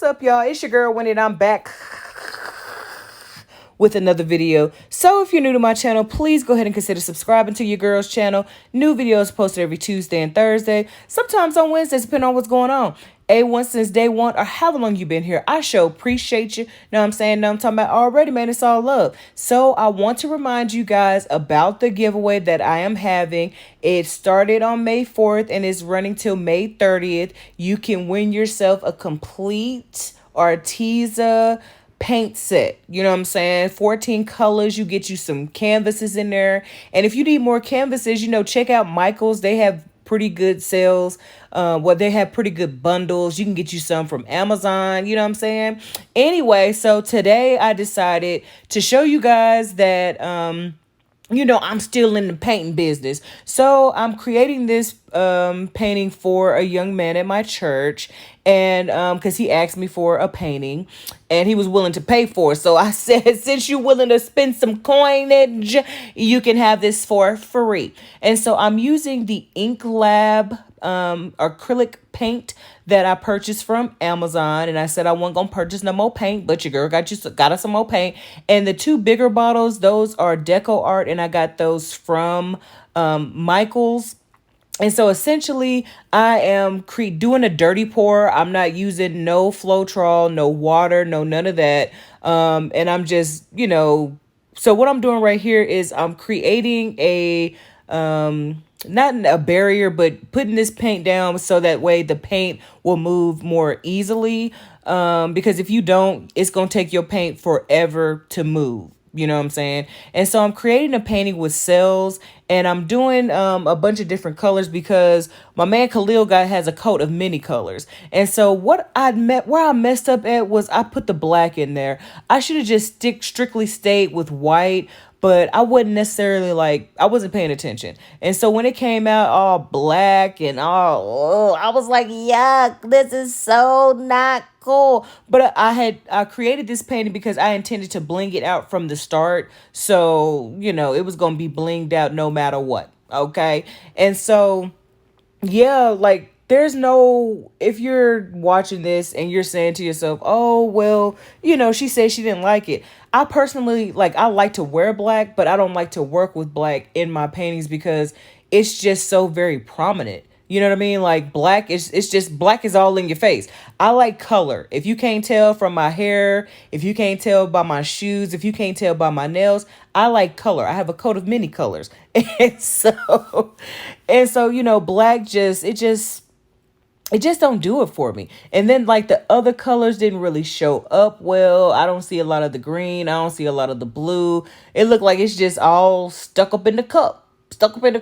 up, y'all? It's your girl Wendi, and I'm back with another video. So if you're new to my channel, please go ahead and consider subscribing to your girl's channel. New videos posted every Tuesday and Thursday, sometimes on Wednesdays, depending on what's going on. A1 since day one, or however long you've been here. I sure appreciate you. Know what I'm saying? Know what I'm talking about already, man. It's all love. So I want to remind you guys about the giveaway that I am having. It started on May 4th and is running till May 30th. You can win yourself a complete Arteza paint set. You know what I'm saying? 14 colors. You get you some canvases in there. And if you need more canvases, you know, check out Michael's. They have pretty good sales. They have pretty good bundles. You can get you some from Amazon. You know what I'm saying? Anyway, so today I decided to show you guys that you know, I'm still in the painting business. So I'm creating this painting for a young man at my church. And because he asked me for a painting and he was willing to pay for it. So I said, since you're willing to spend some coinage, you can have this for free. And so I'm using the Ink Lab acrylic paint that I purchased from Amazon. And I said I wasn't gonna purchase no more paint, but your girl got us some more paint. And the two bigger bottles, those are Deco Art, and I got those from Michael's. And so essentially I am doing a dirty pour. I'm not using no Floetrol, no water, no none of that. And I'm just, you know, so what I'm doing right here is I'm creating a not a barrier, but putting this paint down so that way the paint will move more easily. Because if you don't, it's going to take your paint forever to move. You know what I'm saying? And so I'm creating a painting with cells, and I'm doing a bunch of different colors because my man Khalil has a coat of many colors. And so where I messed up at was I put the black in there. I should have just strictly stayed with white, but I wasn't necessarily I wasn't paying attention. And so when it came out all black and all, I was like, yuck, this is so not cool. But I created this painting because I intended to bling it out from the start. So, you know, it was going to be blinged out no matter what. Okay. And so, yeah, there's no, if you're watching this and you're saying to yourself, oh, well, you know, she said she didn't like it. I personally, I like to wear black, but I don't like to work with black in my paintings because it's just so very prominent. You know what I mean? Black it's just black is all in your face. I like color. If you can't tell from my hair, if you can't tell by my shoes, if you can't tell by my nails, I like color. I have a coat of many colors. And so, you know, black it just don't do it for me. And then the other colors didn't really show up well. I don't see a lot of the green. I don't see a lot of the blue. It looked like it's just all stuck up in the cup. It's stuck up in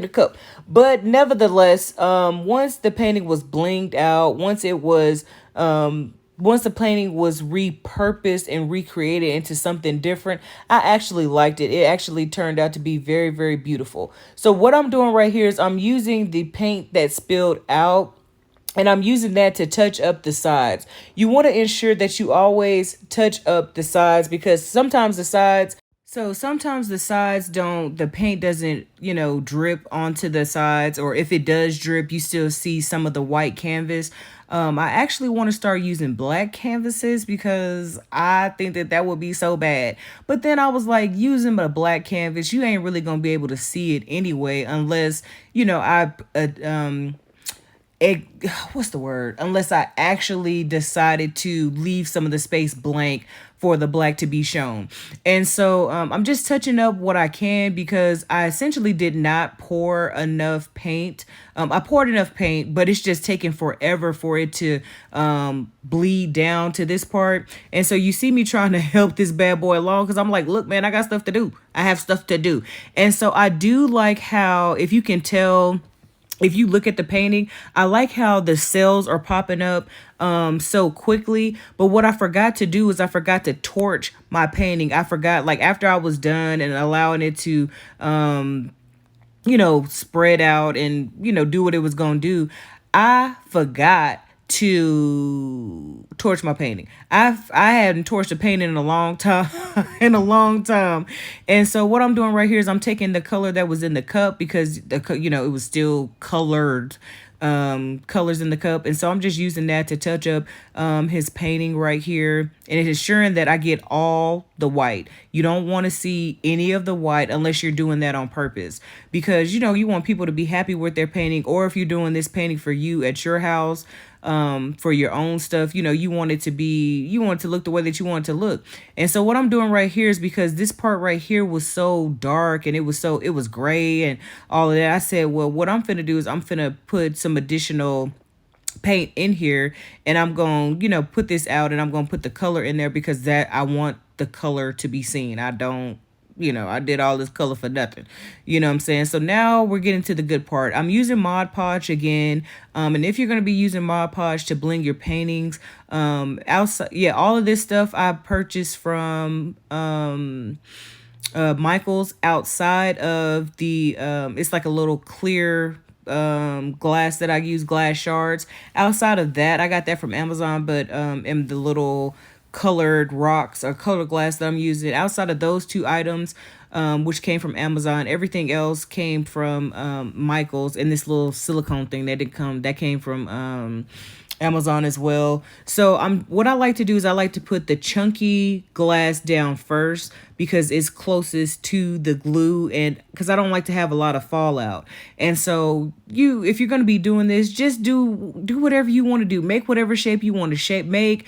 the cup. But nevertheless, once the painting was blinged out, once the painting was repurposed and recreated into something different, I actually liked it. It actually turned out to be very, very beautiful. So what I'm doing right here is I'm using the paint that spilled out, and I'm using that to touch up the sides. You want to ensure that you always touch up the sides because sometimes the sides the paint doesn't, you know, drip onto the sides, or if it does drip, you still see some of the white canvas. I actually want to start using black canvases because I think that would be so bad. But then I was like, using a black canvas, you ain't really going to be able to see it anyway, unless, you know, unless I actually decided to leave some of the space blank for the black to be shown. And so I'm just touching up what I can because I essentially did not pour enough paint. I poured enough paint, but it's just taking forever for it to bleed down to this part. And so you see me trying to help this bad boy along because I'm like, look, man, I got stuff to do. I have stuff to do. And so I do like how, if you can tell, if you look at the painting, I like how the cells are popping up so quickly. But what I forgot to do is I forgot to torch my painting. I forgot, after I was done and allowing it to, you know, spread out and, you know, do what it was going to do, I forgot to torch my painting. I hadn't torched a painting in a long time, And so what I'm doing right here is I'm taking the color that was in the cup because you know, it was still colored colors in the cup. And so I'm just using that to touch up his painting right here. And it's ensuring that I get all the white. You don't want to see any of the white unless you're doing that on purpose. Because, you know, you want people to be happy with their painting. Or if you're doing this painting for you at your house, for your own stuff, you know, you want it to look the way that you want it to look. And so what I'm doing right here is, because this part right here was so dark and it was gray and all of that, I said, well, what I'm finna do is I'm finna put some additional paint in here, and I'm going to, you know, put this out, and I'm going to put the color in there, because that I want the color to be seen. I don't, you know, I did all this color for nothing. You know what I'm saying? So now we're getting to the good part. I'm using Podge again. And if you're going to be using Podge to blend your paintings, outside, yeah, all of this stuff I purchased from Michael's, outside of the it's like a little clear glass that I use, glass shards. Outside of that, I got that from Amazon, but in the little colored rocks or colored glass that I'm using, outside of those two items, which came from Amazon, everything else came from Michael's, and this little silicone thing that came from Amazon as well. So what I like to do is I like to put the chunky glass down first, because it's closest to the glue, and because I don't like to have a lot of fallout. And so if you're going to be doing this, just do whatever you want to do. Make whatever shape you want to make.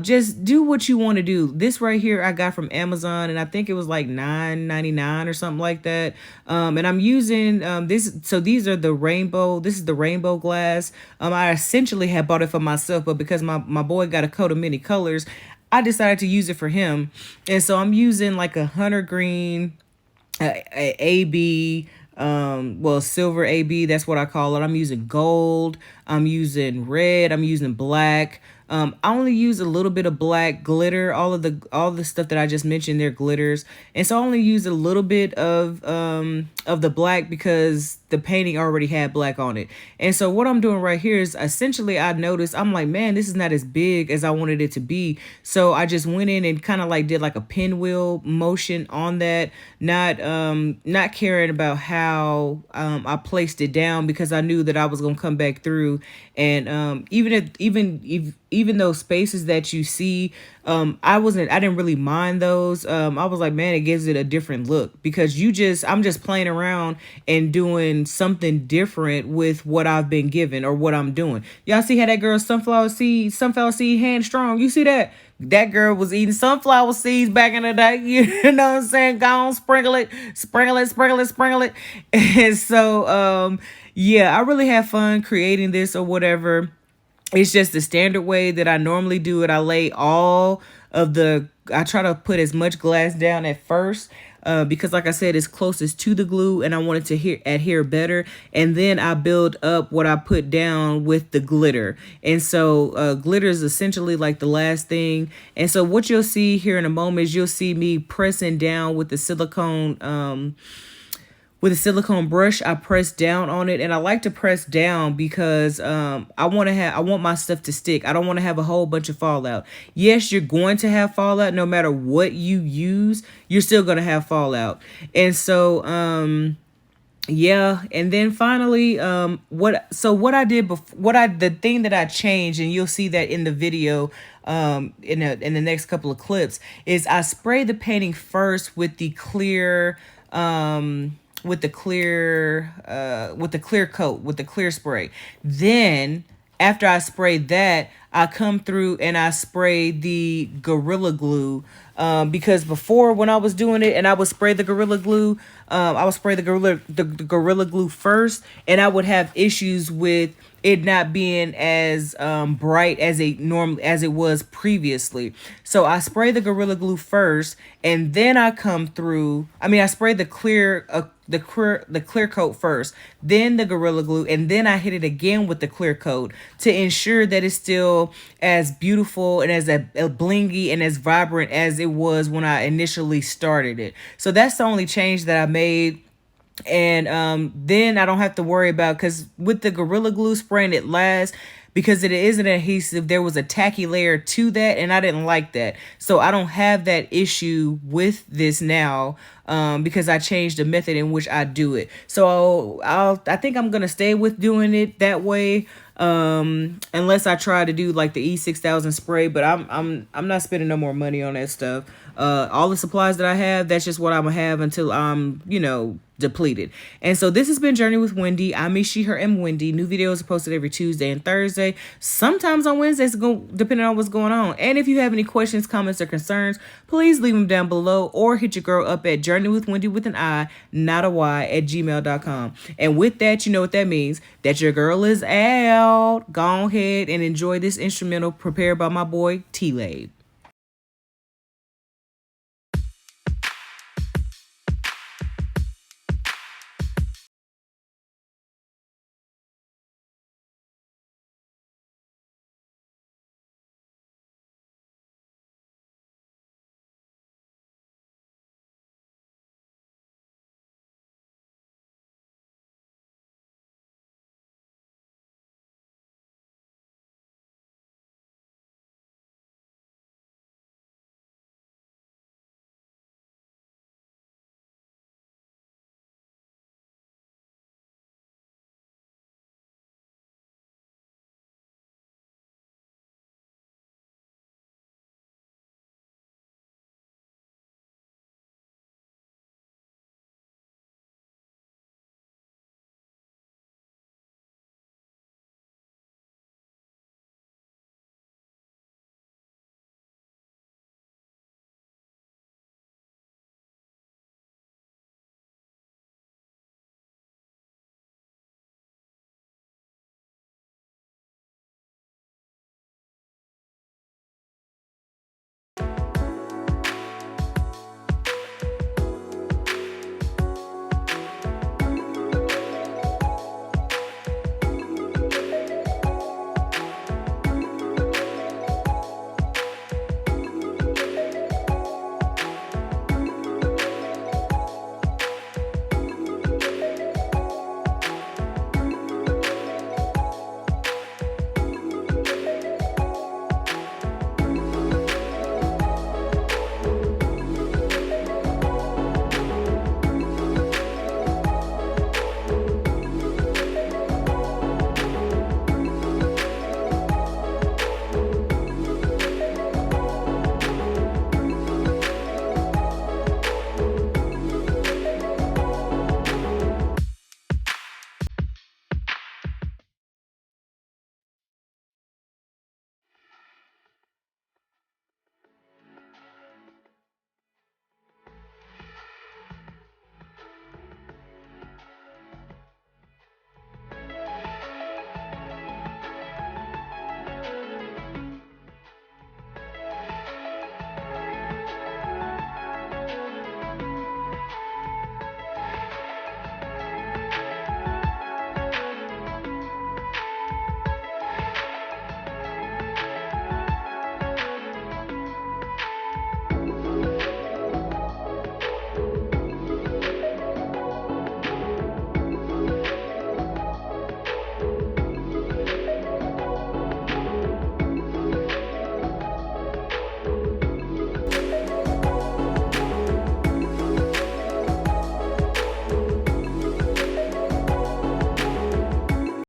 Just do what you want to do. This right here I got from Amazon, and I think it was like $9.99 or something like that. And I'm using this. So these are the rainbow. This is the rainbow glass. I essentially had bought it for myself, but because my boy got a coat of many colors, I decided to use it for him. And so I'm using like a hunter green, AB, well, silver AB, that's what I call it. I'm using gold, I'm using red, I'm using black. I only use a little bit of black glitter. All the stuff that I just mentioned, they're glitters. And so I only use a little bit of the black, because the painting already had black on it. And so what I'm doing right here is, essentially, I noticed, I'm like, man, this is not as big as I wanted it to be. So I just went in and kind of like did like a pinwheel motion on that, not caring about how I placed it down, because I knew that I was gonna come back through. And even those spaces that you see, I didn't really mind those. I was like, man, it gives it a different look, because I'm just playing around and doing something different with what I've been given or what I'm doing. Y'all see how that girl sunflower seed hand strong? You see that? That girl was eating sunflower seeds back in the day. You know what I'm saying? Go on, sprinkle it. And so, yeah, I really have fun creating this or whatever. It's just the standard way that I normally do it. I try to put as much glass down at first, because like I said, it's closest to the glue, and I want it to adhere better. And then I build up what I put down with the glitter. And so glitter is essentially like the last thing. And so what you'll see here in a moment is you'll see me pressing down with the silicone brush. I press down on it, and I like to press down because I want my stuff to stick. I don't want to have a whole bunch of fallout. Yes, you're going to have fallout no matter what you use. You're still going to have fallout. And so yeah, and then finally the thing that I changed, and you'll see that in the video in the next couple of clips, is I spray the painting first with the clear clear spray. Then after I spray that, I come through and I spray the Gorilla Glue, because before, when I was doing it and I would spray the Gorilla Glue, I would spray the Gorilla Glue first, and I would have issues with it not being as bright as it was previously. So I spray the Gorilla Glue first, and then I spray the clear coat first, then the Gorilla Glue, and then I hit it again with the clear coat to ensure that it's still as beautiful and as a blingy and as vibrant as it was when I initially started it. So that's the only change that I made. And then I don't have to worry about, because with the Gorilla Glue spraying, it lasts, because it is an adhesive. There was a tacky layer to that, and I didn't like that. So I don't have that issue with this now. because I changed the method in which I do it. So I think I'm gonna stay with doing it that way, unless I try to do like the E6000 spray. But I'm not spending no more money on that stuff. All the supplies that I have, that's just what I'm gonna have until I'm, depleted. And so this has been Journey with Wendi. I'm me, she, her, and Wendi. New videos are posted every Tuesday and Thursday, sometimes on Wednesdays, depending on what's going on. And if you have any questions, comments, or concerns, please leave them down below or hit your girl up at journeywithwendi with an I, not a Y, at gmail.com. And with that, you know what that means, that your girl is out. Go ahead and enjoy this instrumental prepared by my boy T-Lade.